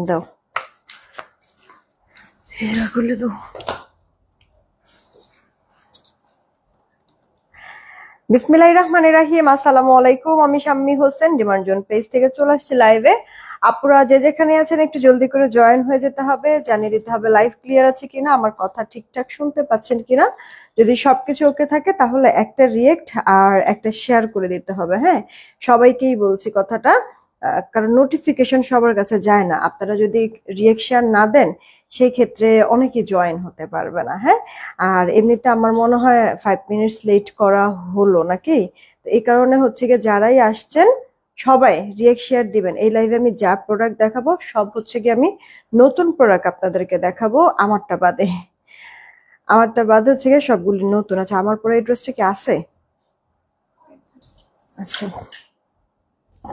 দাও খুলে দাও। বিসমিল্লাহির রহমানির রহিম। আসসালামু আলাইকুম। আমি Shammi Hossain demand zone page থেকে চলে আসছি লাইভে। আপুরা যে যেখানে আছেন একটু জলদি করে জয়েন হয়ে যেতে হবে, জানিয়ে দিতে হবে লাইভ ক্লিয়ার আছে কিনা, আমার কথা ঠিকঠাক শুনতে পাচ্ছেন কিনা। যদি সবকিছু ওকে থাকে তাহলে একটা রিয়েক্ট আর একটা শেয়ার করে দিতে হবে। হ্যাঁ, সবাইকেই বলছি কথাটা, কারণ নোটিফিকেশন সবার কাছে যায় না। আপনারা যদি রিয়েকশন না দেন সেই ক্ষেত্রে অনেকে জয়েন হতে পারবে না। হ্যাঁ, আর এমনিতে আমার মনে হয় 5 মিনিটস লেট করা হলো নাকি, তো এই কারণে হচ্ছে গিয়ে যারাই আসছেন সবাই রিয়েক্ট শেয়ার দিবেন। এই লাইভে আমি যা প্রোডাক্ট দেখাবো সব হচ্ছে গিয়ে আমি নতুন প্রোডাক্ট আপনাদেরকে দেখাবো, আমারটা বাদে। আমারটা বাদে হচ্ছে গিয়ে সবগুলি নতুন। আচ্ছা, আমার পরে এই ড্রেসটা কি আছে? আচ্ছা,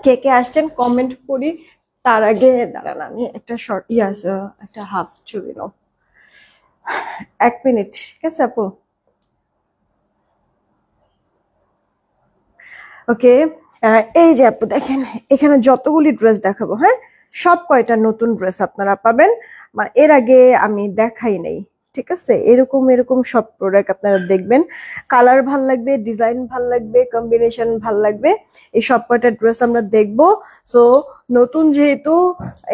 কে কে আসছেন কমেন্ট করি। তার আগে দাঁড়ান, আমি একটা শর্ট একটা হাফ ছবি নাও। 1 মিনিট, ঠিক আছে আপু? ওকে, এই যে আপু দেখেন, এখানে যতগুলি ড্রেস দেখাবো, হ্যাঁ, সব কয়টা নতুন ড্রেস আপনারা পাবেন, মানে এর আগে আমি দেখাই নাই। ঠিক আছে, এরকম এরকম সব প্রোডাক্ট আপনারা দেখবেন। কালার ভাল লাগবে, ডিজাইন ভাল লাগবে, কম্বিনেশন ভাল লাগবে, এই সব কয়টা ড্রেস আমরা দেখবো। সো নতুন যেহেতু,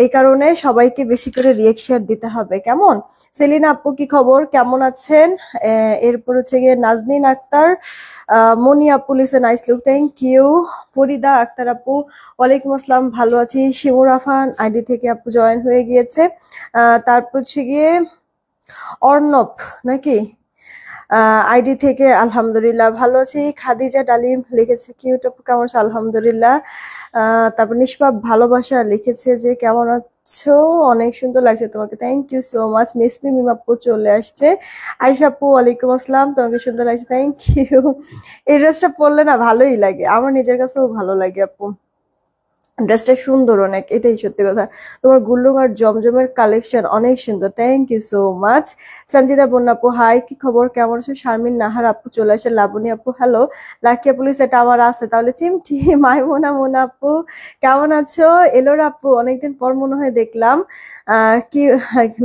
এই কারণে সবাইকে বেশি করে রিয়েকশন দিতে হবে। কেমন সেলিনা আপু, কি খবর, কেমন আছেন? এরপর হচ্ছে গিয়ে নাজনীন আক্তার, মনি আপু লিসে nice look, thank you. Farida Akhtar আপু, ওয়ালাইকুম আসসালাম, ভালো আছি। শিমুর আফান আইডি থেকে আপু জয়েন হয়ে গিয়েছে। তারপর হচ্ছে গিয়ে অর্ণব নাকি আইডি থেকে, আলহামদুলিল্লাহ ভালো আছি। খাদিজা ডালিম লিখেছে কিউট আপু কেমন আছো, আলহামদুলিল্লাহ। তারপর নিষ্পাপ ভালোবাসা লিখেছে যে কেমন আছো, অনেক সুন্দর লাগছে তোমাকে, thank you so much. Mishmi মিমাপু চলে আসছে। আয়শা আপু, ওয়ালাইকুম আসসালাম, তোমাকে সুন্দর লাগছে, থ্যাংক ইউ। এই ড্রেসটা পরলে না ভালোই লাগে, আমার নিজের কাছেও ভালো লাগে আপু, ড্রেসটা সুন্দর অনেক, এটাই সত্যি কথা। তোমার গুল্লুং আর জমজমের কালেকশন অনেক সুন্দর, thank you so much. Sanjita Bonna আপু হাই, কি খবর, কেমন আছো? শারমিন নাহার আপু চলে আসে। লাবণী আপু হ্যালো। লাকি আপু এটা আমার আছে তাহলে চিমটি। মাইমুনা মুনা আপু কেমন আছো? এলোর আপু অনেকদিন পর মনে হয় দেখলাম, কি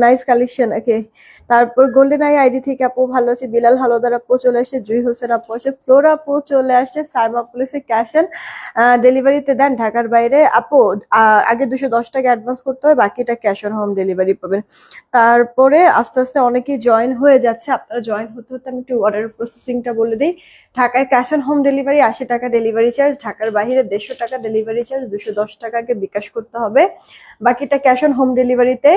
নাইস কালেকশন। ওকে, তারপর গোল্ডেন আই আইডি থেকে আপু ভালো আছে। বিলাল হালদার আপু চলে আসছে। জুই হোসেন আপু আসে। ফ্লোরা আপু চলে আসছে। সাইমা আপু ক্যাশ অন ডেলিভারিতে দেন ঢাকার বাইরে আপু, আগে 210 টাকা অ্যাডভান্স করতে হয়, বাকিটা ক্যাশ অন হোম ডেলিভারি পাবেন। তারপরে আস্তে আস্তে অনেকেই জয়েন হয়ে যাচ্ছে, আপনারা জয়েন হতে হতে আমি একটু অর্ডার প্রসেসিংটা বলে দিই। ঢাকায় ক্যাশ অন হোম ডেলিভারি 80 টাকা ডেলিভারি চার্জ, ঢাকার বাইরে 150 টাকা ডেলিভারি চার্জ, 210 টাকাকে বিকাশ করতে হবে, বাকিটা ক্যাশ অন হোম ডেলিভারিতে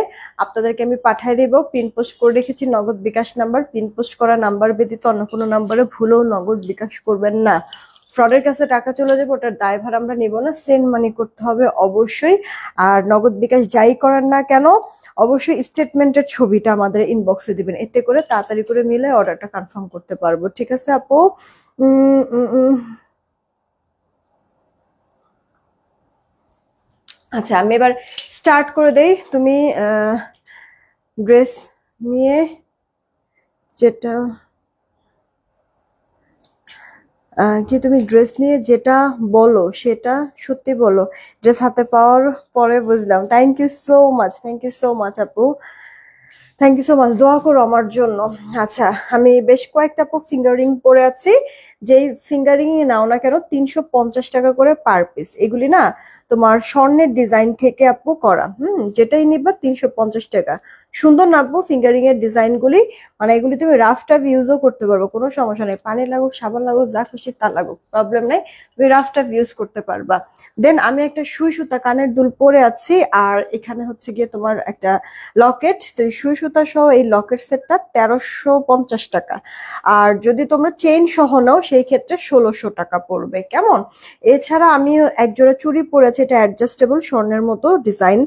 আপনাদেরকে আমি পাঠিয়ে দেবো। পিন পোস্ট করে রেখেছি নগদ বিকাশ নাম্বার, পিন পোস্ট করা নাম্বার ব্যতীত অন্য কোনো নাম্বারে ভুলেও নগদ বিকাশ করবেন না, ফ্রডের কাছে টাকা চলে যাবে, ওটার দায়ভার আমরা নিব না। সেন্ড মানি করতে হবে অবশ্যই, আর নগদ বিকাশ যাই করার না কেন অবশ্যই স্টেটমেন্টের ছবিটা আমাদের ইনবক্সে দিবেন, এতে করে তাড়াতাড়ি করে মিলে অর্ডারটা কনফার্ম করতে পারবো। ঠিক আছে আপু? আচ্ছা, আমি এবার স্টার্ট করে দেই। তুমি ড্রেস নিয়ে যেটা কি তুমি ড্রেস নিয়ে যেটা বলো সেটা সত্যি বলো, ড্রেস হাতে পাওয়ার পরে বুঝলাম। Thank you so much, thank you so much আপু, থ্যাংক ইউ সো মাচ, দোয়া করো আমার জন্য। আচ্ছা, আমি বেশ কয়েকটা আপু ফিঙ্গারিং পরে আছি, যেই ফিঙ্গারিং নাও না কেন 350 টাকা করে পার পিস। এগুলি না তোমার স্বর্ণের ডিজাইন থেকে আপু করা, যেটাই নিবা 350 টাকা। সুন্দর না আপু ফিঙ্গারিং এর ডিজাইন গুলি, মানে এগুলি তুমি রাফ টাফ ইউজও করতে পারবো, কোনো সমস্যা নেই, পানি লাগুক সাবান লাগুক যা খুশি তা লাগুক প্রবলেম নেই, তুমি রাফ টাফ ইউজ করতে পারবা। দেন আমি একটা সুই সুতা কানের দুল পরে আছি, আর এখানে হচ্ছে গিয়ে তোমার একটা লকেট, তো এই সুই সুতা সহ এই লকেট সেটটা 1350 টাকা, আর যদি তোমরা চেইন সহ নাও সেই ক্ষেত্রে 1600 টাকা পড়বে। কেমন? এছাড়া আমি একজোড়া চুড়ি পরেছি, এটা অ্যাডজাস্টেবল স্বর্ণের মতো ডিজাইন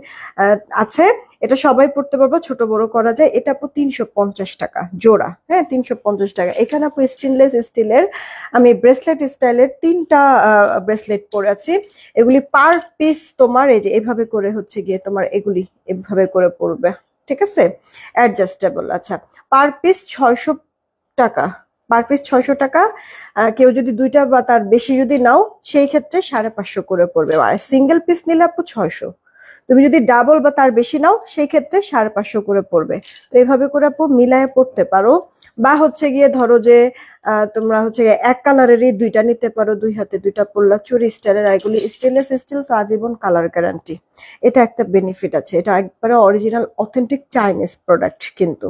আছে, এটা সবাই পড়তে পারবো, ছোট বড় করা যায়। এটা আপু 350 টাকা জোড়া, হ্যাঁ 350 টাকা। এখানে আপু স্টেনলেস স্টিলের আমি ব্রেসলেট স্টাইলের 3টা ব্রেসলেট পরে আছি, এগুলি পার পিস তোমার এই যে এভাবে করে হচ্ছে গিয়ে তোমার এগুলি এভাবে করে পড়বে, ঠিক আছে, অ্যাডজাস্টেবল। আচ্ছা, পার পিস 600 টাকা, পার পিস 600 টাকা। কেউ যদি 2টা বা তার বেশি যদি নাও সেই ক্ষেত্রে 550 করে পড়বে, আর সিঙ্গেল পিস নিলে আপু 600। তুমি যদি ডাবল বা তার বেশি নাও সেই ক্ষেত্রে 550 করে পড়বে। তো এইভাবে করে আপু মিলায়ে পড়তে পারো। বা হচ্ছে গিয়ে ধরো যে তোমরা হচ্ছে এক কালারেরই দুইটা নিতে পারো, 2 হাতে 2টা পড়লা, চুরি স্টাইলের। আর এগুলি স্টেনলেস স্টিল, তো আজীবন কালার গ্যারান্টি। এটা একটা বেনিফিট আছে, এটা একবারে অরিজিনাল অথেন্টিক চাইনিজ প্রোডাক্ট কিন্তু।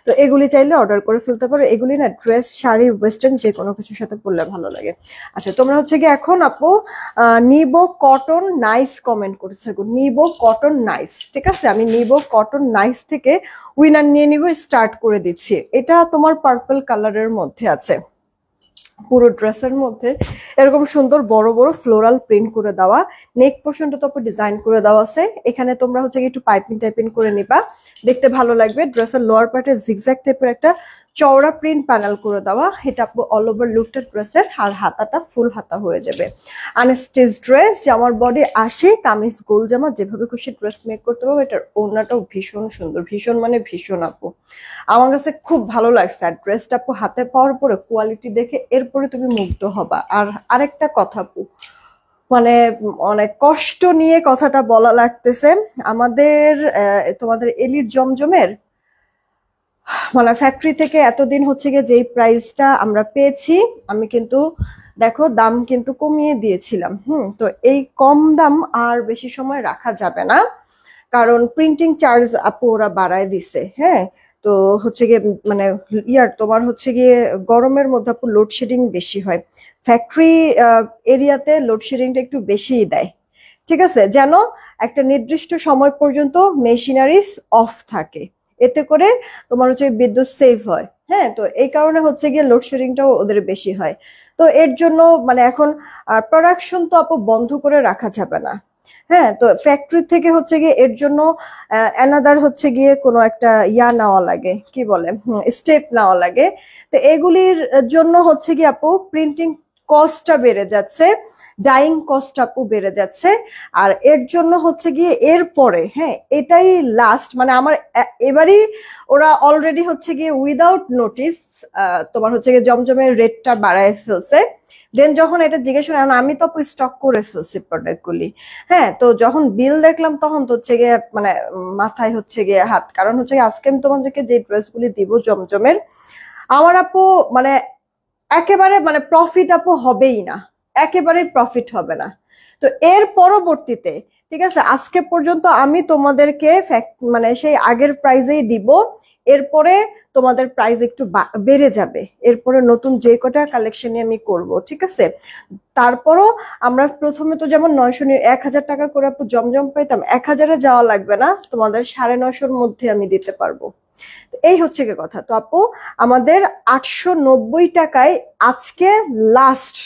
তো এগুলি চাইলে অর্ডার করে ফেলতে পারো। এগুলি না ড্রেস, শাড়ি, ওয়েস্টার্ন যে কোনো কিছুর সাথে পরলে ভালো লাগে। আচ্ছা, তোমরা হচ্ছে কি এখন আপু নিবো কটন নাইস কমেন্ট করতে থাকো, নিবো কটন নাইস। ঠিক আছে, আমি নিবো কটন নাইস থেকে উইনার নিয়ে নিব, স্টার্ট করে দিচ্ছি। এটা তোমার পার্পল কালারের মধ্যে আছে, পুরো ড্রেসের মধ্যে এরকম সুন্দর বড় বড় ফ্লোরাল প্রিন্ট করে দেওয়া, নেক পোর্শনটা তো ডিজাইন করে দেওয়া আছে। এখানে তোমরা হচ্ছে একটু পাইপিং টাইপিং করে নিবা, দেখতে ভালো লাগবে। ড্রেসের লোয়ার পার্টে জিগজ্যাগ টাইপের একটা চওড়া প্রিন্ট প্যানেল করে দেওয়া, এটা অল ওভার লুকটা ড্রেসের। আর হাতাটা ফুল হাতা হয়ে যাবে। আনস্টিচ ড্রেস, জামার বডি 80, কামিজ গোল জামা, যেভাবে খুশি ড্রেস মেক করতে পারবো। এটার ওড়নাটাও ভীষণ সুন্দর, ভীষণ মানে ভীষণ আপু, আমার কাছে খুব ভালো লাগছে। আর ড্রেসটা আপু হাতে পাওয়ার পরে কোয়ালিটি দেখে এরপরে তুমি মুগ্ধ হবা। আর আরেকটা কথা আপু, মানে অনেক কষ্ট নিয়ে কথাটা বলা লাগতেছে, আমাদের তোমাদের এলির জমজমের মানে ফ্যাক্টরি থেকে এতদিন হচ্ছে গিয়ে যেই প্রাইসটা আমরা পেয়েছি, আমি কিন্তু দেখো দাম কিন্তু কমিয়ে দিয়েছিলাম। তো এই কম দাম আর বেশি সময় রাখা যাবে না, কারণ প্রিন্টিং চার্জ আপু ওরা বাড়ায় দিছে। হ্যাঁ, তো হচ্ছে গিয়ে মানে তোমার হচ্ছে গিয়ে গরমের মধ্যে আপু লোডশেডিং বেশি হয়, ফ্যাক্টরি এরিয়াতে লোডশেডিংটা একটু বেশিই দেয়। ঠিক আছে, যেন একটা নির্দিষ্ট সময় পর্যন্ত মেশিনারিজ অফ থাকে, এতে করে তোমার হচ্ছে বিদ্যুৎ সেভ হয়। হ্যাঁ, তো এই কারণে হচ্ছে গিয়ে লোডশেডিংটাও ওদের বেশি হয়। তো এর জন্য মানে এখন প্রোডাকশন তো আপু বন্ধ করে রাখা যাবে না। হ্যাঁ, তো ফ্যাক্টরি থেকে হচ্ছে গিয়ে এর জন্য অ্যানাদার হচ্ছে গিয়ে কোনো একটা নেওয়া লাগে, কি বলে, স্টেপ নেওয়া লাগে। তো এগুলির জন্য হচ্ছে গিয়ে আপু প্রিন্টিং কস্টটা বেড়ে যাচ্ছে, ডাইং কস্ট আপু বেড়ে যাচ্ছে। আর এর জন্য হচ্ছে গিয়ে এরপরে, হ্যাঁ এটাই লাস্ট, মানে আমার এবারই ওরা অলরেডি হচ্ছে গিয়ে উইদাউট নোটিস তোমার হচ্ছে গিয়ে জমজমের রেটটা বাড়ায় ফেলছে। দেন যখন এটা জিজ্ঞেস করলাম, আমি তো স্টক করে ফেলছি প্রোডাক্টগুলি। হ্যাঁ, তো যখন বিল দেখলাম তখন তো হচ্ছে গিয়ে মানে মাথায় হচ্ছে গিয়ে হাত, কারণ হচ্ছে আজকে আমি তোমাদেরকে যে ড্রেসগুলি দিব জমজমের, আমার আপু মানে একেবারে মানে প্রফিট আপু হবেই না, একেবারে প্রফিট হবে না। তো এর পরবর্তীতে ঠিক আছে, আজকে পর্যন্ত আমি তোমাদেরকে মানে সেই আগের প্রাইজেই দিব, এরপরে তোমাদের প্রাইস একটু বেড়ে যাবে, এরপরে নতুন যে কটা কালেকশনই আমি করব। ঠিক আছে, তারপরও আমরা প্রথমে তো যেমন 900 1000 টাকা করে আপু জমজম পাইতাম, 1000-এ যাওয়া লাগবে না, তোমাদের 950-র মধ্যে আমি দিতে পারবো। এই হচ্ছে কি কথা। তো আপু আমাদের 890 টাকায় আজকে লাস্ট,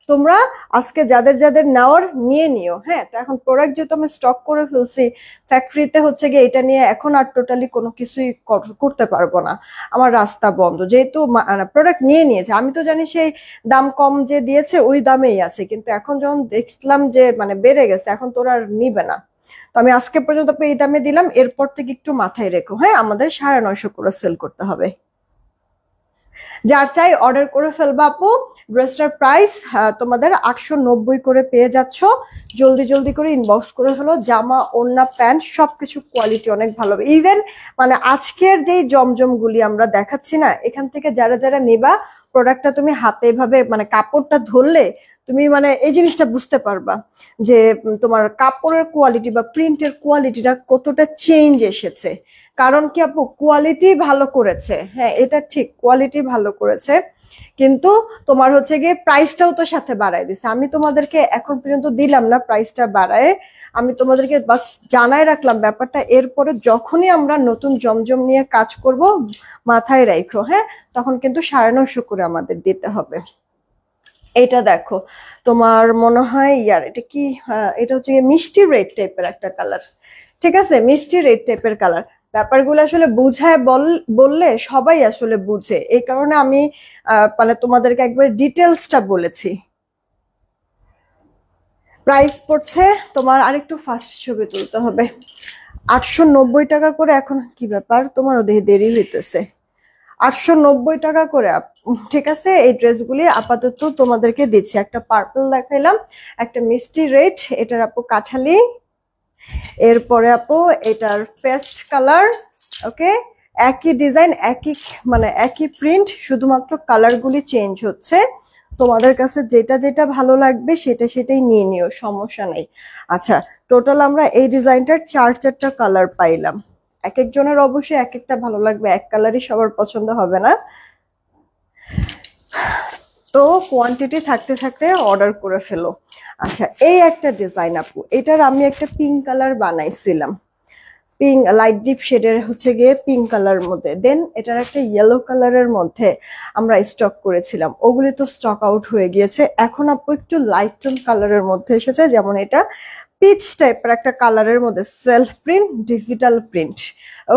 তোমরা আজকে যাদের যাদের নেওয়ার নিয়ে নিও। হ্যাঁ, তো এখন প্রোডাক্ট যেহেতু আমি স্টক করে ফেলছি ফ্যাক্টরিতে, হচ্ছে গিয়ে এটা নিয়ে এখন আর টোটালি কোনো কিছুই করতে পারবো না, আমার রাস্তা বন্ধ। যেহেতু প্রোডাক্ট নিয়ে নিয়েছে, আমি তো জানি সেই দাম কম যে দিয়েছে ওই দামেই আছে, কিন্তু এখন যখন দেখলাম যে মানে বেড়ে গেছে, এখন তোরা আর নিবে না। তো আমি আজকে পর্যন্ত এই দামে দিলাম, এরপর থেকে একটু মাথায় রেখো। হ্যাঁ, আমাদের 950 করে সেল করতে হবে। যার চাই অর্ডার করে ফেলবা আপু। ড্রেসটার প্রাইস তোমাদের 890 করে পেয়ে যাচ্ছ। জলদি জলদি করে ইনবক্স করে ফেলো। জামা, ওড়না, প্যান্ট সবকিছু কোয়ালিটি অনেক ভালো। ইভেন মানে আজকের যেই জমজমগুলি আমরা দেখাচ্ছি না, এখান থেকে যারা যারা নেবা প্রোডাক্টটা তুমি হাতে এভাবে মানে কাপড়টা ধরলে তুমি মানে এই জিনিসটা বুঝতে পারবা যে তোমার কাপড়ের কোয়ালিটি বা প্রিন্টের কোয়ালিটিটা কতটা চেঞ্জ এসেছে। কারণ কি আপু, কোয়ালিটি ভালো করেছে। হ্যাঁ, এটা ঠিক, কোয়ালিটি ভালো করেছে, কিন্তু তোমার হচ্ছে গিয়ে প্রাইসটাও তো সাথে বাড়ায় দিছে। আমি তোমাদেরকে এখন পর্যন্ত দিলাম না প্রাইসটা বাড়ায়, আমি তোমাদেরকে বাস জানায় রাখলাম ব্যাপারটা। এরপরে যখনই আমরা নতুন জমজম নিয়ে কাজ করব মাথায় রাখো। হ্যাঁ, তখন কিন্তু 950 করে আমাদের দিতে হবে। এটা দেখো, তোমার মনে হয় এটা কি, এটা হচ্ছে মিষ্টি রেড টাইপের একটা কালার। ঠিক আছে, মিষ্টি রেড টাইপের কালার। ব্যাপারগুলো আসলে বুঝায় বললে সবাই আসলে বুঝে, এই কারণে আমি মানে তোমাদেরকে একবার ডিটেলসটা বলেছি। প্রাইস পড়ছে তোমার, আরেকটু ফাস্ট ছবি তুলতে হবে, 890 টাকা করে। এখন কি ব্যাপার, তোমারও দেরি হইতেছে। 890 টাকা করে। ঠিক আছে, এই ড্রেসগুলি আপাতত তোমাদেরকে দিচ্ছি। একটা পার্পল দেখাইলাম, একটা মিষ্টি রেড, এটার আপু কাঠালি, এরপরে আপু এটার পেস্ট কালার, ওকে, একই ডিজাইন, একই মানে একই প্রিন্ট, শুধুমাত্র কালারগুলি চেঞ্জ হচ্ছে। তোমাদের কাছে যেটা যেটা ভালো লাগবে সেটা সেটাই নিয়ে নিও, সমস্যা নেই। আচ্ছা, টোটাল আমরা এই ডিজাইনটার চারটা কালার পাইলাম। এক একজনের অবশ্যই এক একটা ভালো লাগবে, এক কালারই সবার পছন্দ হবে না। তো কোয়ান্টিটি থাকতে থাকতে অর্ডার করে ফেলো। আচ্ছা, এই একটা ডিজাইন আপু, এটার আমি একটা পিঙ্ক কালার বানাইছিলাম, পিঙ্ক লাইট ডিপ শেডের হচ্ছে গিয়ে পিঙ্ক কালার মধ্যে, দেন এটার একটা ইয়েলো কালারের মধ্যে আমরা স্টক করেছিলাম, ওগুলি তো স্টক আউট হয়ে গিয়েছে। এখন আপু একটু লাইট টোন কালারের মধ্যে এসেছে, যেমন এটা পিচ টাইপের একটা কালারের মধ্যে, সেলফ প্রিন্ট, ডিজিটাল প্রিন্ট।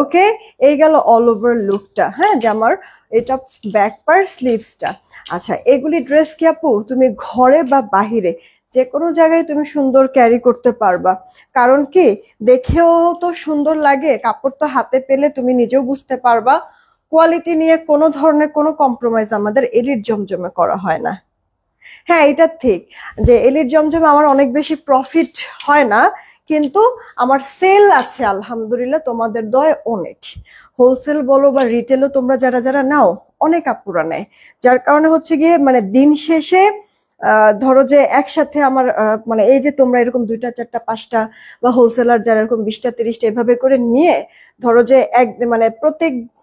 ওকে, এই গেল অল ওভার লুকটা। হ্যাঁ, যে আমার এটা ব্যাক পার স্লিভসটা। আচ্ছা, এগুলি ড্রেস কি আপু তুমি ঘরে বা বাহিরে যে কোনো জায়গায় তুমি সুন্দর ক্যারি করতে পারবা। কারণ কি, দেখেও তো সুন্দর লাগে, কাপড় তো হাতে পেলে তুমি নিজেও বুঝতে পারবা। কোয়ালিটি নিয়ে কোনো ধরনের কোনো কম্প্রোমাইজ আমাদের এলিট জমজমে করা হয় না। হ্যাঁ, এটা ঠিক যে এলিট জমজমে আমার অনেক বেশি প্রফিট হয় না, কিন্তু আমার সেল আছে আলহামদুলিল্লাহ, তোমাদের দয় অনেক। হোলসেল বলো বা রিটেলও তোমরা যারা যারা নাও, অনেক আপুরা নেয়। যার কারণে হচ্ছে গিয়ে মানে দিন শেষে ধরো যে একসাথে আমার মানে এই যে তোমরা এরকম 2টা 4টা 5টা বা হোলসেলার যারা এরকম 20টা 30টা এভাবে করে নিয়ে ধরো যে এক মানে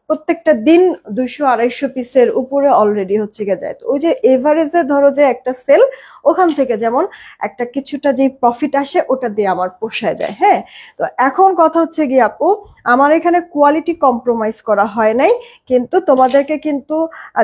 প্রত্যেকটা দিন 200 250 পিসের উপরে অলরেডি হচ্ছে গিয়ে যায়। তো ওই যে এভারেজে ধরো যে একটা সেল, ওখান থেকে যেমন একটা কিছুটা যে প্রফিট আসে ওটা দিয়ে আমার পোষায় যায়। হ্যাঁ, তো এখন কথা হচ্ছে গিয়ে আপু, আমার এখানে কোয়ালিটি কম্প্রোমাইজ করা হয় নাই, কিন্তু তোমাদেরকে কিন্তু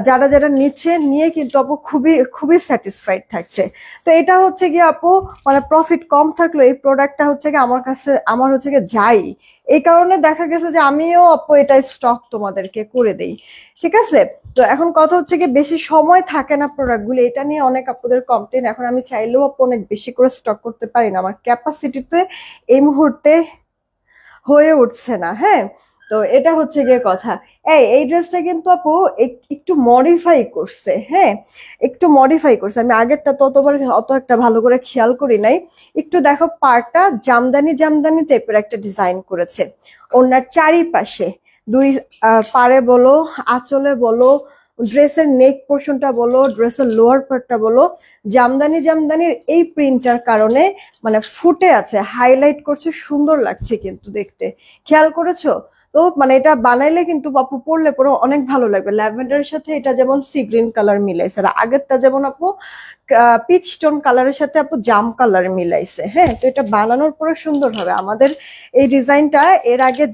যারা যারা নিচ্ছে নিয়ে কিন্তু আপু খুবই খুবই স্যাটিসফাইড থাকছে। তো এটা হচ্ছে গিয়ে আপু মানে প্রফিট কম থাকলো, এই প্রোডাক্টটা হচ্ছে গিয়ে আমার কাছে আমার হচ্ছে গিয়ে যাই, এই কারণে দেখা গেছে যে আমিও আপু এটা স্টক তোমাদেরকে করে দেই। ঠিক আছে, তো এখন কথা হচ্ছে কি বেশি সময় থাকে না প্রোডাক্টগুলো, এটা নিয়ে অনেক আপুদের কমপ্লেন। এখন আমি চাইলেও আপু অনেক বেশি করে স্টক করতে পারি না, আমার ক্যাপাসিটিতে এই মুহূর্তে হয়ে উঠছে না। হ্যাঁ, তো এটা হচ্ছে গিয়ে কথা। এই ড্রেসটা কিন্তু আপু একটু মডিফাই করছে। হ্যাঁ, একটু মডিফাই করছে, আমি আগেরটা ততবার অত একটা ভালো করে খেয়াল করি নাই। একটু দেখো, পাড়টা জামদানি জামদানি টাইপের একটা ডিজাইন করেছে, ওনার চারিপাশে দুই পাড়ে বলো, আঁচলে বলো, ড্রেসের নেক পোর্শনটা বলো, ড্রেসের লোয়ার পার্টটা বলো, জামদানি জামদানির এই প্রিন্টার কারণে মানে ফুটে আছে, হাইলাইট করছে, সুন্দর লাগছে কিন্তু দেখতে। খেয়াল করেছো? তো মানে এটা বানাইলে কিন্তু আপু পরলে পরে অনেক ভালো লাগবে। ল্যাভেন্ডারের সাথে এটা যেমন সি গ্রিন কালার মিলাইছে, আর আগেরটা যেমন আপু পিচ টোন কালারের সাথে আপু জাম কালার মিলাইছে। হ্যাঁ, তো এটা বানানোর পরে সুন্দর হবে। আমাদের এই ডিজাইনটা এর আগে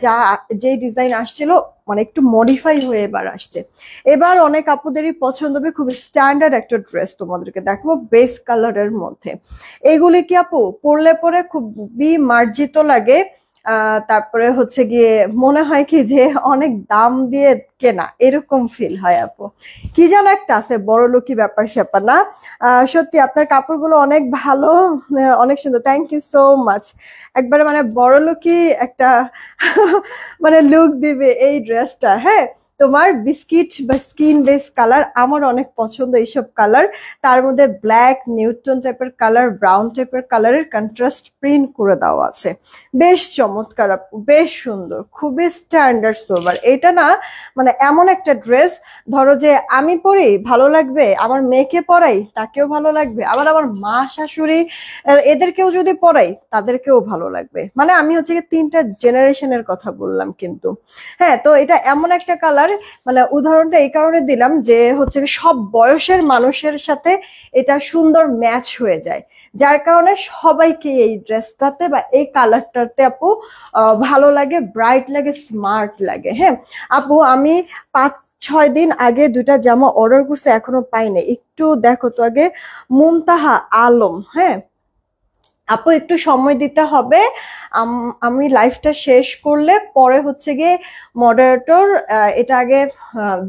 যে ডিজাইন আসছিল মানে একটু মডিফাই হয়ে এবার আসছে। এবার অনেক আপুদেরই পছন্দ হবে, খুব স্ট্যান্ডার্ড একটা ড্রেস তোমাদেরকে দেখাবো বেস কালারের মধ্যে। এইগুলি কি আপু পরলে পরে খুবই মার্জিত লাগে, তারপরে হচ্ছে গিয়ে মনে হয় কি যে অনেক দাম দিয়ে কেনা, এরকম ফিল হয় আপু। কি যেন একটা আছে বড় লোকি ব্যাপার স্যাপার না। সত্যি আপনার কাপড়গুলো অনেক ভালো, অনেক সুন্দর, থ্যাংক ইউ সো মাচ। একবারে মানে বড় লোকি একটা মানে লুক দিবে এই ড্রেসটা। হ্যাঁ, তোমার বিস্কিট বা স্কিন বেস কালার আমার অনেক পছন্দ, এইসব কালার। তার মধ্যে ব্ল্যাক, নিউটন টাইপের কালার, ব্রাউন টাইপের কালারের কন্ট্রাস্ট প্রিন্ট করে দেওয়া আছে, বেশ চমৎকার আপু, বেশ সুন্দর, খুবই স্ট্যান্ডার্ড সোবার। এটা না মানে এমন একটা ড্রেস, ধরো যে আমি পরি ভালো লাগবে, আমার মেয়েকে পরাই তাকেও ভালো লাগবে, আবার আমার মা শাশুড়ি এদেরকেও যদি পরাই তাদেরকেও ভালো লাগবে। মানে আমি হচ্ছে কি 3টা জেনারেশনের কথা বললাম কিন্তু। হ্যাঁ, তো এটা এমন একটা কালার, মানে উদাহরণটা এই কারণে দিলাম যে হচ্ছে সব বয়সের মানুষের সাথে এটা সুন্দর ম্যাচ হয়ে যায়, যার কারণে সবাইকে এই ড্রেসটাতে বা এই কালারটাতে আপু ভালো লাগে, ব্রাইট লাগে, স্মার্ট লাগে। হ্যাঁ আপু, আমি 5-6 দিন আগে 2টা জামা অর্ডার করছি, এখনো পাইনি। একটু দেখো তো আগে, মুমতাহা আলম। হ্যাঁ আপু, একটু সময় দিতে হবে। আমি লাইভটা শেষ করলে পরে হচ্ছে গিয়ে মডারেটর এটা আগে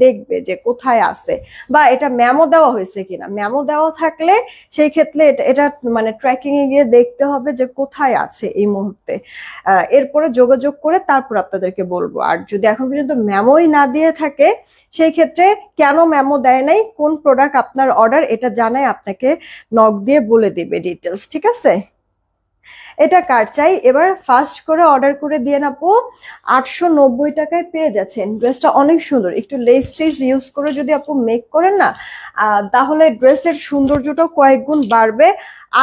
দেখবে যে কোথায় আছে, বা এটা ম্যামও দেওয়া হয়েছে কিনা। ম্যামও দেওয়া থাকলে সেই ক্ষেত্রে এটা মানে ট্র্যাকিং এ গিয়ে দেখতে হবে যে কোথায় আছে এই মুহূর্তে। এরপরে যোগাযোগ করে তারপর আপনাদেরকে বলবো। আর যদি এখন পর্যন্ত ম্যামোই না দিয়ে থাকে, সেই ক্ষেত্রে কেন ম্যামো দেয় নাই, কোন প্রোডাক্ট আপনার অর্ডার, এটা জানাই আপনাকে নক দিয়ে বলে দিবে ডিটেলস। ঠিক আছে? এটা কার চাই এবার ফার্স্ট করে অর্ডার করে দিয়ে আপু 890 টাকায় পেয়ে যাচ্ছেন। ড্রেসটা অনেক সুন্দর, একটু লেস টেস ইউজ করে যদি আপু মেক করেন না তাহলে ড্রেসের সৌন্দর্যটাও কয়েক গুণ বাড়বে,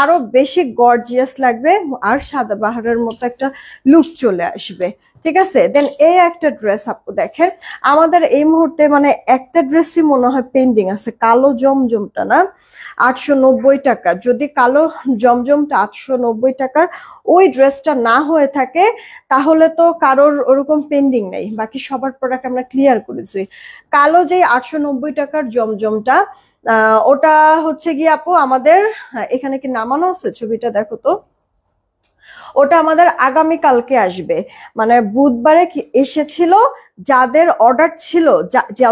আরো বেশি গর্জিয়াস লাগবে, আর সাদা বাহারের মতো একটা লুক চলে আসবে। ঠিক আছে, দেন এই একটা ড্রেস আপু দেখেন, আমাদের এই মুহূর্তে মানে একটা ড্রেসই মনে হয় পেন্ডিং আছে, কালো জমজমটা না, 890 টাকা। যদি কালো জমজমটা 890 টাকার ওই ড্রেসটা না হয়ে থাকে তাহলে তো কারোর ওরকম পেন্ডিং নেই, বাকি সবার প্রোডাক্ট আমরা ক্লিয়ার করেছি। কালো যে 890 টাকার জমজমটা ওটা হচ্ছে গিয়ে আপু আমাদের এখানে কি নামানো আছে, ছবিটা দেখো তো, ওটা আমাদের আগামী কালকে আসবে, মানে বুধবারে এসেছিল, যাদের অর্ডার ছিল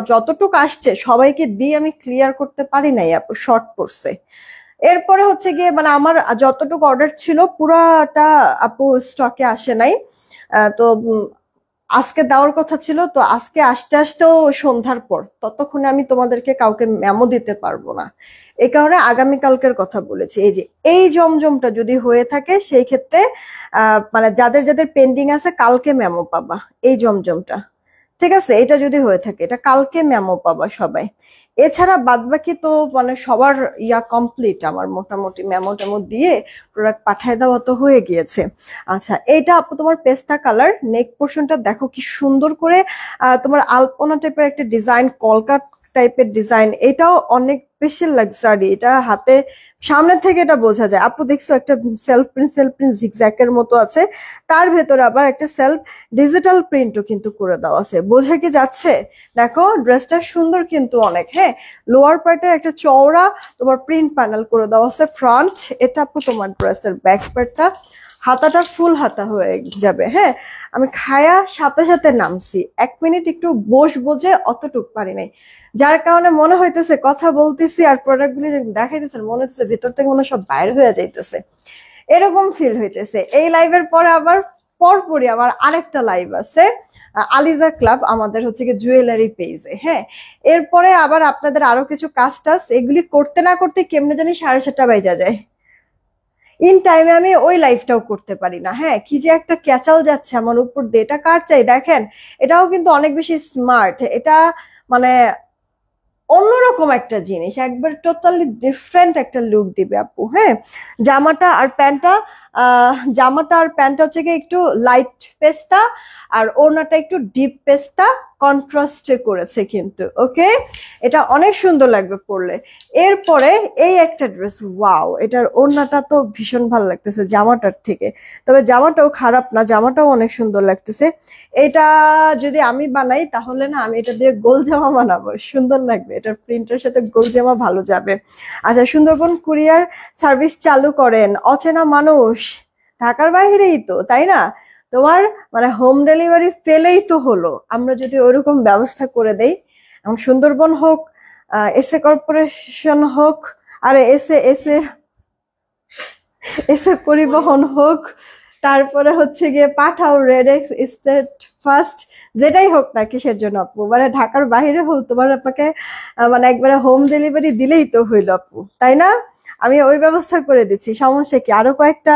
যতটুকু আসছে সবাইকে দিয়ে আমি ক্লিয়ার করতে পারি নাই আপু, শর্ট পড়ছে। এরপরে হচ্ছে গিয়ে মানে আমার যতটুকু অর্ডার ছিল পুরাটা আপু স্টকে আসে নাই। তো আজকে দেওয়ার কথা ছিল, তো আজকে আসতে আসতেও সন্ধ্যার পর, ততক্ষণে আমি তোমাদেরকে কাউকে মেমো দিতে পারবো না, এই কারণে আগামীকালকের কথা বলেছি। এই যে এই জমজমটা যদি হয়ে থাকে সেই ক্ষেত্রে মানে যাদের যাদের পেন্ডিং আছে কালকে মেমো পাবা এই জমজমটা। ঠিক আছে, এটা যদি হয়ে থাকে এটা কালকে মেমো পাবা সবাই। এছাড়া বাদবাকি তো মানে সবার কমপ্লিট, আমার মোটামুটি মেমো টেমো দিয়ে প্রোডাক্ট পাঠায় দেওয়া তো হয়ে গিয়েছে। আচ্ছা, এটা আপু তোমার পেস্তা কালার, নেক পোর্শনটা দেখো কি সুন্দর করে তোমার আলপনা টাইপের একটা ডিজাইন, কলকা টাইপের ডিজাইন, এটাও অনেক বেশি লাক্সারি, এটা হাতে সামনে থেকে এটা বোঝা যায়। আপু দেখছো একটা সেলফ প্রিন্ট জিগজ্যাকের মতো আছে, তার ভেতরে আবার একটা সেলফ ডিজিটাল প্রিন্টও কিন্তু করে দেওয়া আছে, বোঝা কি যাচ্ছে? দেখো ড্রেসটা সুন্দর কিন্তু অনেক। হ্যাঁ, লোয়ার পার্টে একটা চওড়া তোমার প্রিন্ট প্যানেল করে দেওয়া আছে ফ্রন্ট, এটা আপু তোমার ড্রেসের ব্যাক পার্টটা, হাতাটা ফুল হাতা হয়ে যাবে। হ্যাঁ, আমি খায়া সাথে সাথে নামছি, 1 মিনিট একটু বসবো যে অতটুক পারি নাই, যার কারণে মনে হইতেছে কথা বলতেছি আর প্রোডাক্ট গুলি দেখাইতেছে মনে হচ্ছে ভিতর থেকে মনে সব বাইর হয়ে যাইতেছে, এরকম ফিল হইতেছে। এই লাইভের পরে আবার পরপরই আবার আরেকটা লাইভ আছে আলিজা ক্লাব আমাদের হচ্ছে কি জুয়েলারি পেজে। হ্যাঁ, এরপরে আবার আপনাদের আরো কিছু কাজ টাজ, এগুলি করতে না করতে কেমনে জানি 7:30 বাজা যায়, ইন টাইমে আমি ওই লাইফটাও করতে পারি না। হ্যাঁ, কি যে একটা ক্যাচাল যাচ্ছে আমার উপর দিয়ে, এটা কার চাই দেখেন, এটাও কিন্তু অনেক বেশি স্মার্ট, এটা মানে অন্যরকম একটা জিনিস, একবার টোটালি ডিফারেন্ট একটা লুক দিবে আপু। হ্যাঁ, জামাটা আর প্যান্টটা হচ্ছে গিয়ে একটু লাইট পেস্তা, আর ওড়নাটা একটু ডিপ পেস্তা কন্ট্রাস্টে করেছে কিন্তু। ওকে, এটা অনেক সুন্দর লাগবে পরলে। এরপরে এই একটা ড্রেস, ওয়াও, এটার ওড়নাটা তো ভীষণ ভালো লাগতেছে জামাটার থেকে, তবে জামাটাও খারাপ না, জামাটাও অনেক সুন্দর লাগতেছে। এটা যদি আমি বানাই তাহলে না আমি এটা দিয়ে গোল জামা বানাবো, সুন্দর লাগবে, এটার প্রিন্টের সাথে গোল জামা ভালো যাবে। আচ্ছা, সুন্দরবন কুরিয়ার সার্ভিস চালু করেন, অচেনা মানুষ ঢাকার বাইরেই তো, তাই না? তোমার মানে হোম ডেলিভারি পেলেই তো হলো, আমরা যদি ওইরকম ব্যবস্থা করে দেই। এখন সুন্দরবন হোক, এসএ কর্পোরেশন হোক, আরে এসএ এসএ এসএ পরিবহন হোক, তারপরে হচ্ছে গিয়ে পাঠাও, রেডেক্স, স্টেট ফার্স্ট, যেটাই হোক না কিসের জন্য আপু, মানে ঢাকার বাইরে হোক তোমার আপনাকে মানে একবারে হোম ডেলিভারি দিলেই তো হইল আপু, তাই না? আমি ওই ব্যবস্থা করে দিচ্ছি, সমস্যা কি। আরো কয়েকটা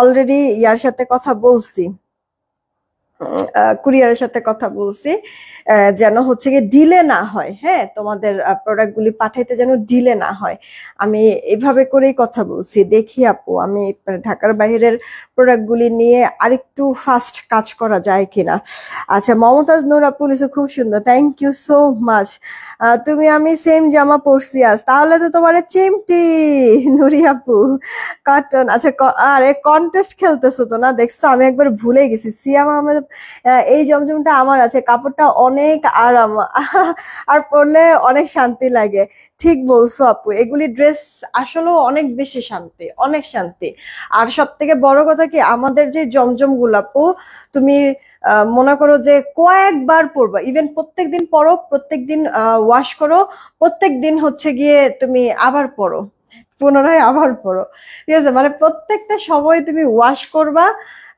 অলরেডি ইয়ার সাথে কথা বলছি, কুরিয়ারের সাথে কথা বলছি, যেন হচ্ছে গিয়ে ডিলে না হয়। হ্যাঁ, তোমাদের প্রোডাক্টগুলি পাঠাইতে যেন ডিলে না হয়, আমি এভাবে করেই কথা বলছি। দেখি আপু আমি ঢাকার বাইরের প্রোডাক্টগুলি নিয়ে আরেকটু ফাস্ট কাজ করা যায় কিনা। আচ্ছা, মমতাজ নূর আপু লিখছে খুব সুন্দর, থ্যাংক ইউ সো মাচ। তুমি আমি সেম জামা পরছি আজ, তাহলে তো তোমার চিমটি নুরি আপু কটন। আচ্ছা, আরে কন্টেস্ট খেলতেছো তো না, দেখছো আমি একবার ভুলে গেছি, সিয়াম আহমেদ, এই জমজমটা আমার আছে, কাপড়টা অনেক আরাম আর পরলে অনেক শান্তি লাগে। ঠিক বলছো আপু, এগুলি ড্রেস আসলে অনেক বেশি শান্তি, অনেক শান্তি। আর সব থেকে বড় কথা কি, আমাদের যে জমজম গুলো আপু, তুমি মনে করো যে কয়েকবার পরবা, ইভেন প্রত্যেকদিন পরো, প্রত্যেকদিন ওয়াশ করো, প্রত্যেকদিন হচ্ছে গিয়ে তুমি আবার পরো, পুনরায় আবার পরো। ঠিক আছে, মানে প্রত্যেকটা সময় তুমি ওয়াশ করবা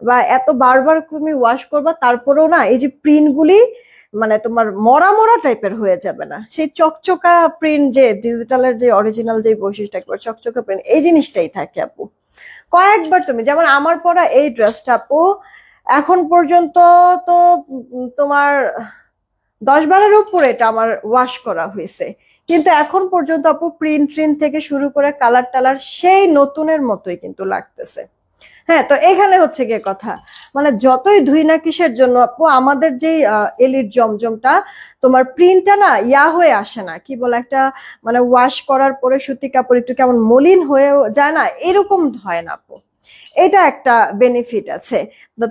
বা এত বারবার তুমি ওয়াশ করবা, তারপরেও না এই যে প্রিন্ট গুলি মানে তোমার মরা মরা টাইপের হয়ে যাবে না, সেই চকচকা প্রিন্ট, যে ডিজিটালের যে অরিজিনাল যে বৈশিষ্ট্য, একবার চকচকা প্রিন্ট, এই জিনিসটাই থাকে আপু। কয়েকবার তুমি যেমন আমার পরা এই ড্রেসটা আপু এখন পর্যন্ত তো তোমার 10-12-এর উপরে এটা আমার ওয়াশ করা হয়েছে, কিন্তু এখন পর্যন্ত আপু প্রিন্ট ট্রিন থেকে শুরু করে কালার টালার সেই নতুনের মতোই কিন্তু লাগতেছে। হ্যাঁ, তো এখানে হচ্ছে গিয়ে কথা, মানে যতই ধুই না কিসের জন্য আপু আমাদের যে এলির জমজমটা তোমার প্রিন্টটা না হয়ে আসে না, কি বলে একটা মানে ওয়াশ করার পরে সুতি কাপড় একটু কেমন মলিন হয়ে যায় না, এরকম হয় না আপু। এটা একটা বেনিফিট আছে।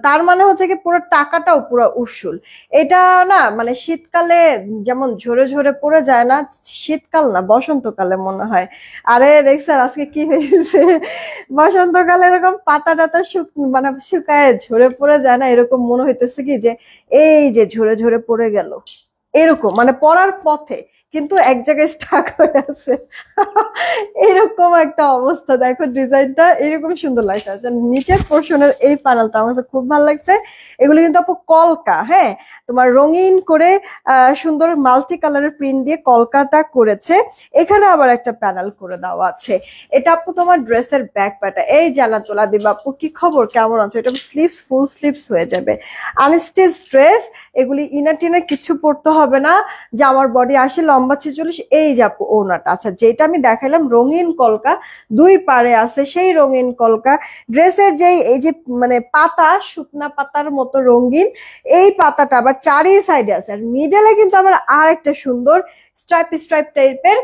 তার মানে হচ্ছে কি পুরো টাকাটাও পুরো উসুল। এটা না মানে শীতকালে যেমন ঝরে ঝরে পড়ে যায় না, শীতকাল না বসন্তকালে মনে হয়, আরে দেখছেন আজকে কি হয়েছে, বসন্তকালে এরকম পাতা টাতা মানে শুকায় ঝরে পড়ে যায় না, এরকম মনে হইতেছে কি যে এই যে ঝরে ঝরে পড়ে গেল, এরকম মানে পড়ার পথে কিন্তু এক জায়গায় স্টাক হয়ে আছে। এরকম একটা অবস্থা। দেখো ডিজাইনটা এরকম সুন্দর লাগছে। আচ্ছা, নিচের পোর্শনের এই প্যানেলটা আমার কাছে খুব ভালো লাগছে। এগুলো কিন্তু আপু কলকা, হ্যাঁ, তোমার রঙিন করে সুন্দর মাল্টি কালারের প্রিন্ট দিয়ে কলকাটা করেছে। এখানে আবার একটা প্যানেল করে দেওয়া আছে। এটা আপু তোমার ড্রেসের ব্যাক পার্টটা। এই জানা তোলা দিবা আপু, কি খবর, কেমন আছে? এটা স্লিভস ফুল স্লিভস হয়ে যাবে, আনস্টিচ ড্রেস। এগুলি ইনার টিনার কিছু পড়তে হবে না, যে আমার বডি আসে লম্বা 46। এই যে আপু ওড়নাটা, আচ্ছা যেটা আমি দেখাইলাম রঙিন কলকা, দুই পারে আছে সেই রঙিন কলকা। ড্রেসের যে এই যে মানে পাতা, শুকনা পাতার মতো রঙিন এই পাতাটা আবার চারি সাইডে আছে, আর মিডলে কিন্তু আবার আর একটা সুন্দর স্ট্রাইপ স্ট্রাইপ টাইপের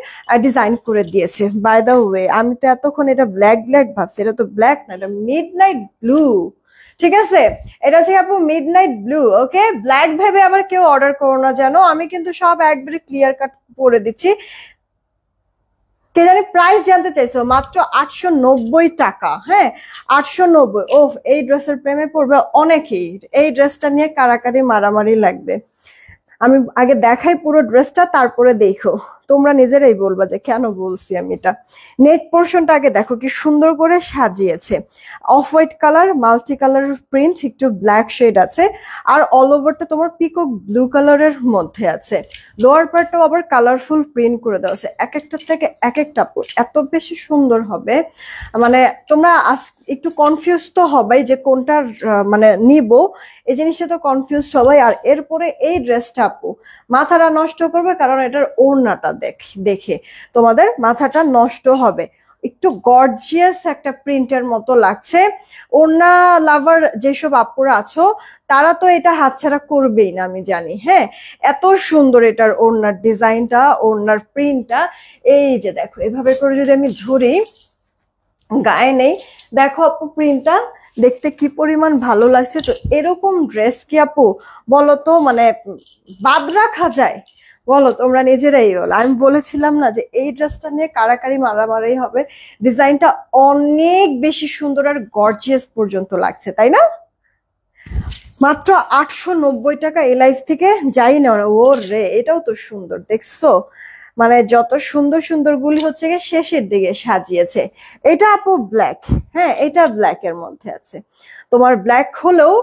ডিজাইন করে দিয়েছে। বাই দ্য ওয়ে, আমি তো এতক্ষণ এটা ব্ল্যাক ব্ল্যাক ভাবছি, এটা তো ব্ল্যাক না, এটা মিড নাইট ব্লু। ঠিক আছে, এটা হচ্ছে আপু মিড নাইট ব্লু। ওকে, ব্ল্যাক ভেবে আবার কেউ অর্ডার করো না জানো, আমি কিন্তু সব একবারে ক্লিয়ার কাট করে দিচ্ছি। কে জানি প্রাইস জানতে চাইছো, মাত্র 890 টাকা। হ্যাঁ, 890। ও, এই ড্রেসের প্রেমে পড়বে অনেকেই, এই ড্রেসটা নিয়ে কারাকারি মারামারি লাগবে। আমি আগে দেখাই পুরো ড্রেসটা, তারপরে দেখো, তোমরা নিজেরাই বলবা যে কেন বলছি আমি এটা। নেক পোর্শনটা আগে দেখো কি সুন্দর করে সাজিয়েছে, off white colour multi colour print, একটু ব্ল্যাক শেড আছে, আর অল ওভারটা তোমার পিকক ব্লু কালারের মধ্যে আছে। লোয়ার পার্টটাও আবার কালারফুল প্রিন্ট করে দেওয়া আছে, এক একটা থেকে এক একটা এত বেশি সুন্দর হবে, মানে তোমরা একটু কনফিউজ তো হবেই যে কোনটা মানে নিব, এই জিনিসটা তো কনফিউজ হবেই। আর এরপরে এই ড্রেসটা আপু মাথাটা নষ্ট করবে, কারণ এটার ওড়নাটা দেখে তোমাদের মাথাটা নষ্ট হবে। একটু গর্জিয়াস একটা প্রিন্টের মতো লাগছে। ওড়না লাভার যেসব আপুরা আছো তারা তো এটা হাতছাড়া করবেই না, আমি জানি। হ্যাঁ, এত সুন্দর এটার ওড়নার ডিজাইনটা, ওড়নার প্রিন্টটা। এই যে দেখো, এভাবে করে যদি আমি ধরি গায়ে নেই, দেখো আপু প্রিন্টটা দেখতে কি পরিমাণ ভালো লাগছে। তো এরকম ড্রেস কি আপু বলো তো মানে বাদ রাখা যায়? বলো তোমরা নিজেরাই বলো। আমি বলেছিলাম না যে এই ড্রেসটা নিয়ে কারাকারি মারামারি হবে, ডিজাইনটা অনেক বেশি সুন্দর আর গর্জিয়াস পর্যন্ত লাগছে, তাই না? মাত্র 890 টাকা এই লাইফ থেকে যাই না। ও রে, এটাও তো সুন্দর দেখছো, মানে যত সুন্দর সুন্দর গুলি হচ্ছে গিয়ে শেষের দিকে সাজিয়েছে। এটা আপু ব্ল্যাক, হ্যাঁ এটা ব্ল্যাক এর মধ্যে আছে। তোমার ব্ল্যাক হলেও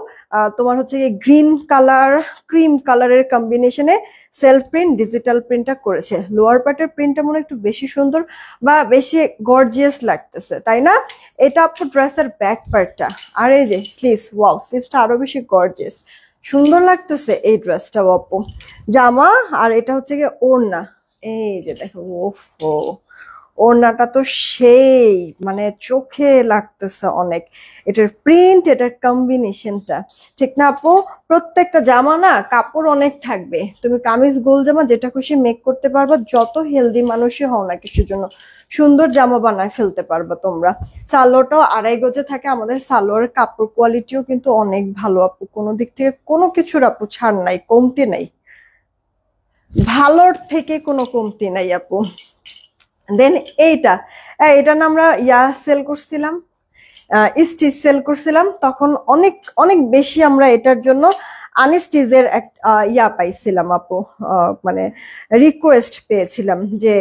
তোমার হচ্ছে গিয়ে গ্রিন কালার ক্রিম কালারের কম্বিনেশনে সেলফ প্রিন্ট ডিজিটাল প্রিন্টটা করেছে। লোয়ার পার্টের প্রিন্টটা মনে একটু বেশি সুন্দর বা বেশি গর্জিয়াস লাগতেছে, তাই না? এটা আপু ড্রেসের ব্যাক পার্টটা, আর এই যে স্লিভস, ওয়াও স্লিভসটা আরো বেশি গর্জিয়াস সুন্দর লাগতেছে এই ড্রেসটা আপু। জামা আর এটা হচ্ছে গিয়ে ওড়না, এই যে দেখো, ওফো ওড়নাটা তো সেই মানে চোখে লাগতেছে অনেক, এটার প্রিন্ট এটার কম্বিনেশনটা, ঠিক না আপু? প্রত্যেকটা জামা না কাপড় অনেক থাকবে, তুমি কামিজ গোল জামা যেটা খুশি মেক করতে পারবা, যত হেলদি মানুষই হও না কিছুর জন্য সুন্দর জামা বানায় ফেলতে পারবা তোমরা। সালোয়ারটাও 2.5 গজে থাকে, আমাদের সালোয়ারের কাপড় কোয়ালিটিও কিন্তু অনেক ভালো আপু, কোনো দিক থেকে কোনো কিছুর আপু ছাড় নাই, কমতি নাই, ভালোর থেকে কোনো কমতি নাই আপু। দেন এইটা, এটা না আমরা সেল করছিলাম, স্টিচ সেল করছিলাম, তখন অনেক অনেক বেশি আমরা এটার জন্য আনস্টিচের পাইছিলাম আপু, মানে রিকোয়েস্ট পেয়েছিলাম যে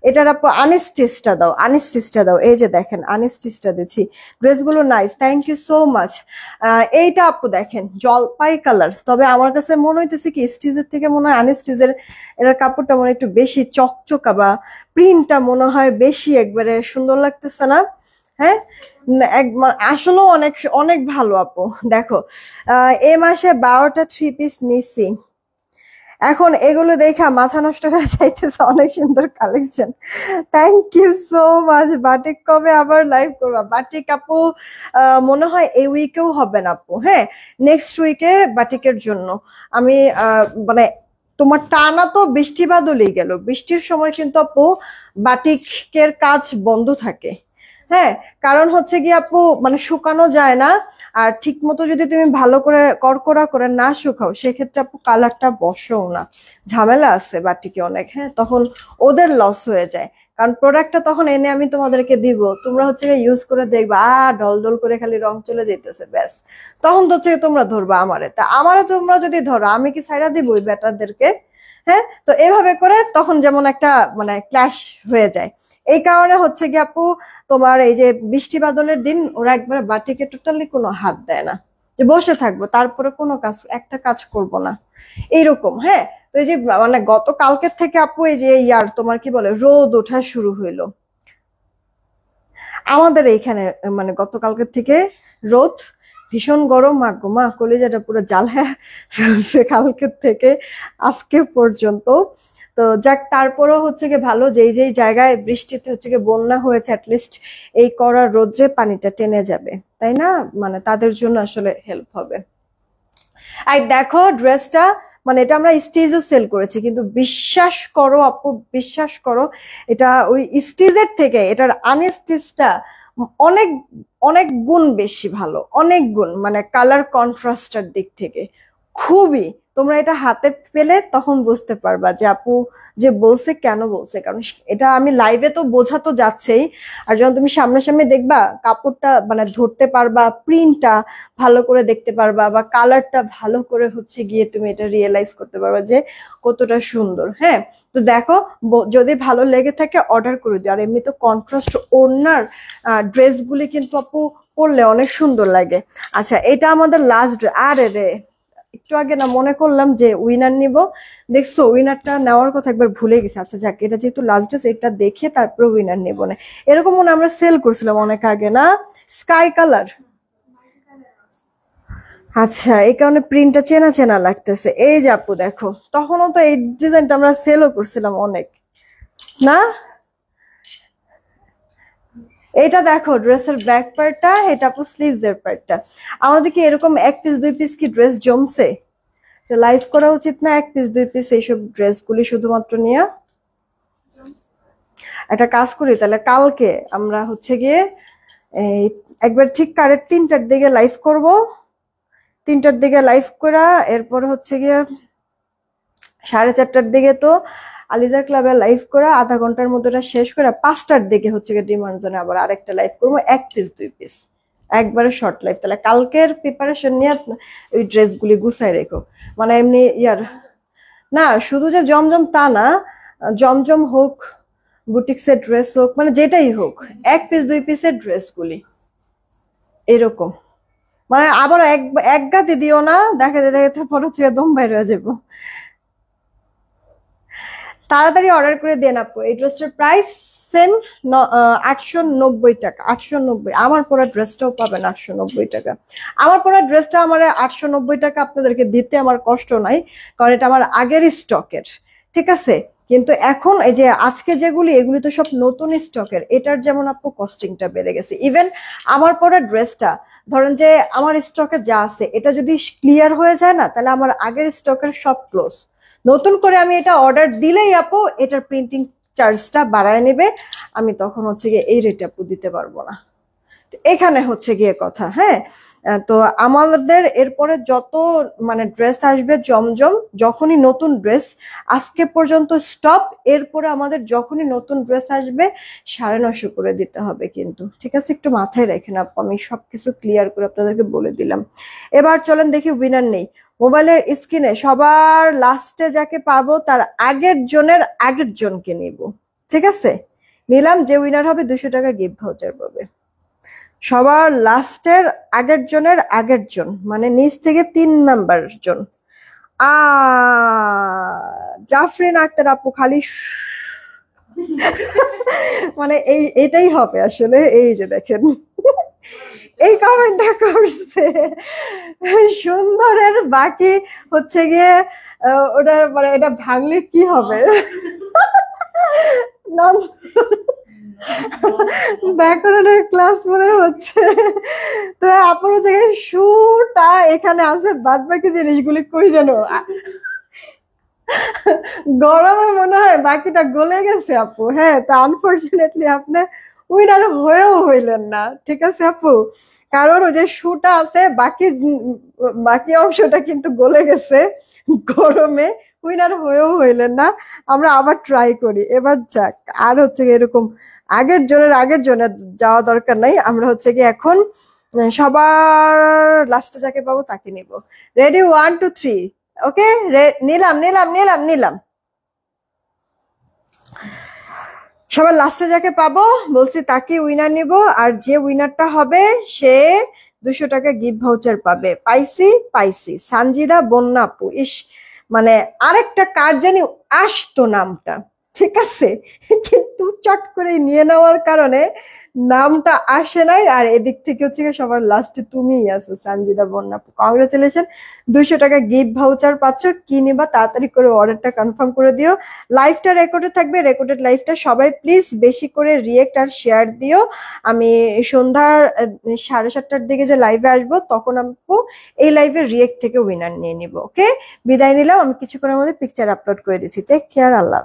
এটার আপু আনস্টিচটা দাও, আনস্টিচটা দাও। এই যে দেখেন আনস্টিচটা দিচ্ছি, ড্রেসগুলো nice, thank you so much. এইটা আপু দেখেন জলপাই কালার, তবে আমার কাছে মনে হইতেছে কি স্টিচের থেকে মনে হয় আনস্টিচের এটার কাপড়টা মনে একটু বেশি চকচকা বা প্রিন্টটা মনে হয় বেশি একবারে সুন্দর লাগতেছে না? হ্যাঁ আসলে অনেক অনেক ভালো আপু। দেখো এই মাসে 12টা 3 পিস নিছি, এখন এগুলো দেখা মাথা নষ্ট হয়ে যাইতেছে, অনেক সুন্দর collection. Thank you so much. Batik কবে আবার লাইভ করবা? বাটিক আপু মনে হয় এই উইকেও হবে না আপু, হ্যাঁ নেক্সট উইকে বাটিকের জন্য আমি মানে তোমার টানা তো বৃষ্টি বাদলই গেল, বৃষ্টির সময় কিন্তু আপু বাটিকের কাজ বন্ধ থাকে। হ্যাঁ কারণ হচ্ছে কি আপু মানে শুকানো যায় না, আর ঠিক মতো যদি তুমি ভালো করে কড়কড়া করে না শুকাও সেক্ষেত্রে আপু কালারটা বসেও না, ঝামেলা আছে বাটিকে অনেক। হ্যাঁ তখন ওদের লস হয়ে যায়, কারণ প্রোডাক্টটা তখন এনে আমি তোমাদেরকে দিব, তোমরা হচ্ছে ইউজ করে দেখবা ডল ডল করে খালি রং চলে যেতেছে, ব্যাস তখন তো হচ্ছে তোমরা ধরবা আমারে, তা আমারে তোমরা যদি ধরো আমি কি সাইরা দিব ওই ব্যাটারদেরকে? হ্যাঁ তো এভাবে করে তখন যেমন একটা মানে ক্ল্যাশ হয়ে যায়। এই কারণে হচ্ছে কি আপু তোমার এই যে বৃষ্টি বাদলের দিন ওরা একবার বাটিকে টোটালি কোনো হাত দেয় না, যে বসে থাকবো তারপরে কোনো কাজ একটা কাজ করব না এইরকম। হ্যাঁ তো এই যে মানে গতকালকের থেকে আপু এই যে ইয়ার তোমার কি বলে রোদ ওঠা শুরু হইলো আমাদের এইখানে, মানে গতকালকের থেকে রোদ, ভীষণ গরম, মা গো মা কলিজাটা পুরো জ্বালা ফেলছে কালকের থেকে আজকে পর্যন্ত। তো যাক তারপরও হচ্ছে গিয়ে ভালো, যেই যেই জায়গায় বৃষ্টিতে হচ্ছে গিয়ে বন্যা হয়েছে অ্যাটলিস্ট এই কড়া রোদ্রে পানিটা টেনে যাবে, তাই না? মানে তাদের জন্য আসলে হেল্প হবে। আর দেখো ড্রেসটা মানে এটা আমরা স্টিচও সেল করেছি, কিন্তু বিশ্বাস করো আপু বিশ্বাস করো এটা ওই স্টিচের থেকে এটার আনস্টিচটা অনেক অনেক গুণ বেশি ভালো, অনেক গুণ, মানে কালার কন্ট্রাস্টের দিক থেকে খুবই। তোমরা এটা হাতে পেলে তখন বুঝতে পারবা যে আপু যে বলছে কেন বলছে, কারণ এটা আমি লাইভে তো বোঝা তো যাচ্ছেই, আর যখন তুমি সামনাসামনি দেখবা কাপড়টা মানে ধরতে পারবা, প্রিন্টটা ভালো করে দেখতে পারবা, বা কালারটা ভালো করে হচ্ছে গিয়ে তুমি এটা রিয়েলাইজ করতে পারবা যে কতটা সুন্দর। হ্যাঁ তো দেখো যদি ভালো লেগে থাকে অর্ডার করে দিও। আর এমনি তো কন্ট্রাস্ট ওড়নার ড্রেসগুলি কিন্তু আপু পরলে অনেক সুন্দর লাগে। আচ্ছা এটা আমাদের লাস্ট, আরে রে একটু আগে না মনে করলাম যে উইনার নিব, দেখছো উইনারটা নেওয়ার কথা একবার ভুলে গেছি। আচ্ছা যাক এটা যেহেতু লাস্ট ড্রেস এটা দেখে তারপরে উইনার নেব না, এরকম মনে আমরা সেল করছিলাম অনেক আগে না, স্কাই কালার। আচ্ছা এই কারণে প্রিন্টটা চেনা চেনা লাগতেছে। এই যে আপু দেখো তখনও তো এই ডিজাইনটা আমরা সেলও করছিলাম অনেক না। এটা দেখো ড্রেসের ব্যাক পার্টটা, এটা আপু স্লিভস এর পার্টটা। আমাদের কি এরকম 1 পিস 2 পিস কি ড্রেস জমছে? লাইভ করা উচিত না 1 পিস 2 পিস এইসব ড্রেসগুলি শুধুমাত্র নিয়ে? একটা কাজ করি তাহলে কালকে আমরা হচ্ছে গিয়ে এই একবার ঠিক কারেক্ট 3টার দিকে লাইভ করব, 3টার দিকে লাইভ করা এরপর হচ্ছে গিয়ে 4:30টার দিকে তো আলিজা ক্লাবে লাইভ করা, আধা ঘন্টার মধ্যে শেষ করে 5টার দিকে হচ্ছে গিয়ে ডিমান্ড জোনে আবার আরেকটা লাইভ করবো 1 পিস 2 পিস একবারে শর্ট লাইভ। তাহলে কালকের প্রিপারেশন নিয়ে ওই ড্রেসগুলি গুছাই রেখো। মানে এমনি ইয়ার না শুধু যে জমজম তা না, জমজম হোক বুটিক্সের ড্রেস হোক মানে যেটাই হোক 1 পিস 2 পিসের ড্রেসগুলি এরকম, মানে আবার এক গাতে দিও না, দেখাতে দেখাতে পরে হচ্ছে দম বাইরে হয়ে যাবো। তাড়াতাড়ি অর্ডার করে দেন আপু। এই ড্রেসটার প্রাইস সেম 890 টাকা, 890। আমার পরা ড্রেসটাও পাবেন 890 টাকা। আমার পরা ড্রেসটা আমার 890 টাকা আপনাদেরকে দিতে আমার কষ্ট নাই, কারণ এটা আমার আগের স্টকের, ঠিক আছে? কিন্তু এখন এই যে আজকে যেগুলি এগুলি তো সব নতুন স্টকের, এটার যেমন আপু কস্টিংটা বেড়ে গেছে। ইভেন আমার পরা ড্রেসটা ধরেন যে আমার স্টকে যা আছে এটা যদি ক্লিয়ার হয়ে যায় না তাহলে আমার আগের স্টকের সব ক্লোজ। নতুন করে আমি এটা অর্ডার দিলেই আপু এটার প্রিন্টিং চার্জটা বাড়ায় নেবে, আমি তখন হচ্ছে গিয়ে এই রেট আপু দিতে পারবো না। এখানে হচ্ছে গিয়ে কথা। হ্যাঁ তো আমাদের এরপরে যত মানে ড্রেস আসবে জমজম, যখনই নতুন ড্রেস আজকে পর্যন্ত স্টপ, এরপরে আমাদের যখনই নতুন ড্রেস আসবে 950 করে দিতে হবে কিন্তু, ঠিক আছে? একটু মাথায় রেখেন আপু, আমি সবকিছু ক্লিয়ার করে আপনাদেরকে বলে দিলাম। এবার চলেন দেখি উইনার নেই। মোবাইলের স্ক্রিনে সবার লাস্টে যাকে পাবো তার আগের জনকে নিব, ঠিক আছে? নিলাম, যে উইনার হবে 200 টাকা গিফট ভাউচার পাবে। সবার লাস্টের আগের জন মানে নিচ থেকে 3 নাম্বার জন। জাফরিন আক্তার আপু খালি মানে এটাই হবে আসলে। এই যে দেখেন, এই কমেন্টটা করছে সুন্দরের বাকি হচ্ছে গিয়ে ওটা মানে এটা ভাঙলে কি হবে? ব্যাকরণের ক্লাস মনে হচ্ছে। তো আপনার জায়গায় শুটা এখানে আছে, বাদ বাকি জিনিসগুলি কই যেন গরমে মনে হয় বাকিটা গলে গেছে আপু। হ্যাঁ, তা আনফরচুনেটলি আপনি উইনার হয়েও হইলেন না, ঠিক আছে আপু, কারণ ওই যে শুটা আছে বাকি বাকি অংশটা কিন্তু গলে গেছে গরমে, উইনার হয়েও হইলেন না। আমরা আবার ট্রাই করি এবার, যাক। আর হচ্ছে এরকম আগের জনের যাওয়া দরকার নাই, আমরা হচ্ছে কি এখন সবার লাস্টে যাকে পাবো তাকে নিব। রেডি, 1 2 3। ওকে, নিলাম নিলাম নিলাম নিলাম। সবার লাস্টে যাকে পাবো বলছি তাকে উইনার নিব, আর যে উইনারটা হবে সে 200 টাকা গিফট ভাউচার পাবে। পাইছি পাইছি, সানজিদা বন্যা আপু। ইস, মানে আরেকটা কার জানি আসতো নামটা, ঠিক আছে, কিন্তু চট করে নিয়ে নেওয়ার কারণে নামটা আসে নাই। আর এদিক থেকে হচ্ছে সবার লাস্টে তুমিই আছো, সঞ্জিদা বন্যা। কংগ্রেচুলেশন, 200 টাকা গিফট ভাউচার পাচ্ছ। কি নিবা তাড়াতাড়ি করে অর্ডারটা কনফার্ম করে দিও। লাইভটা রেকর্ডে থাকবে, রেকর্ডেড লাইভটা সবাই প্লিজ বেশি করে রিয়েক্ট আর শেয়ার দিও। আমি সন্ধ্যার 7:30টার দিকে যে লাইভে আসবো তখন আমি এই লাইভের রিয়েক্ট থেকে উইনার নিয়ে নিব। ওকে, বিদায় নিলাম। আমি কিছুক্ষণের মধ্যে পিকচার আপলোড করে দিচ্ছি। টেক কেয়ার, আল্লাহ।